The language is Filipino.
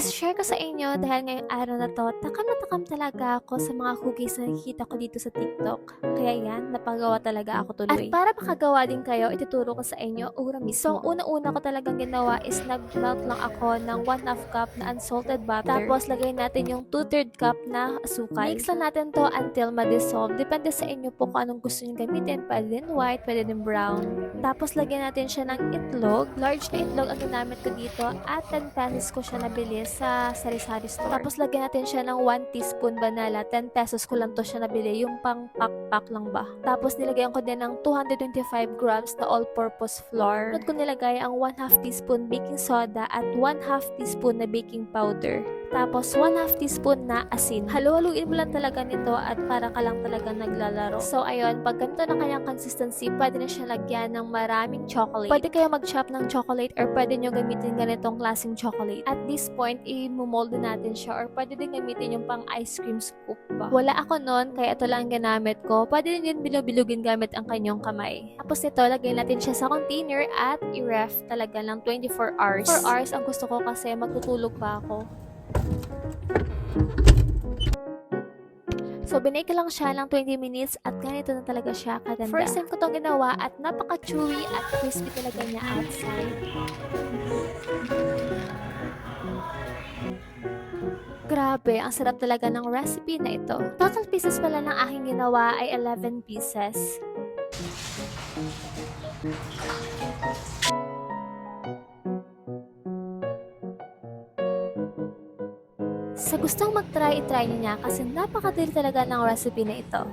share ko sa inyo dahil ngayong araw na to, takam talaga ako sa mga cookies na nakikita ko dito sa TikTok. Kaya yan, napagawa talaga ako tuloy. At para makagawa din kayo, ituturo ko sa inyo ura mismo. So, ang una-una ko talagang ginawa is nag-melt lang ako ng 1/2 cup na unsalted butter. Tapos, lagay natin yung 2/3 cup na asukal. Mix lang natin to until ma-dissolve. Depende sa inyo po kung anong gusto nyo gamitin. Pwede din white, pwede din brown. Tapos, lagyan natin siya ng itlog. Large na itlog ang ginamit ko dito at 10 pesos ko siya nabili sa sari-sari store. Tapos lagyan natin siya ng 1 teaspoon vanilla. 10 pesos ko lang to siya nabili. Yung pang pack lang ba. Tapos nilagyan ko din ng 225 grams na all-purpose flour. Sunod ko nilagay ang 1/2 teaspoon baking soda at 1/2 teaspoon na baking powder. Tapos 1/2 teaspoon na asin. Halu-haluin mo lang talaga nito at para ka lang talaga naglalaro. So ayun, pag ganito na kanyang consistency, pwede na siya lagyan ng maraming chocolate. Pwede kayo mag-chop ng chocolate or pwede nyo gamitin ganitong klaseng chocolate. At this point, i-mold natin siya or pwede din gamitin yung pang ice cream scoop ba. Wala ako nun, kaya ito lang ginamit ko. Pwede din yun bilog-bilugin gamit ang kanyang kamay. Tapos nito, lagay natin siya sa container at i-ref talaga ng 24 hours. 4 hours ang gusto ko kasi magtutulog pa ako. So, binake ko lang siya ng 20 minutes at ganito na talaga siya kaganda. First time ko itong ginawa at napaka-chewy at crispy talaga niya outside. Grabe, ang sarap talaga ng recipe na ito. Total pieces pala ng aking ginawa ay 11 pieces. Sa gustong mag-try, i-try niyo niya kasi napakadali talaga ng recipe na ito.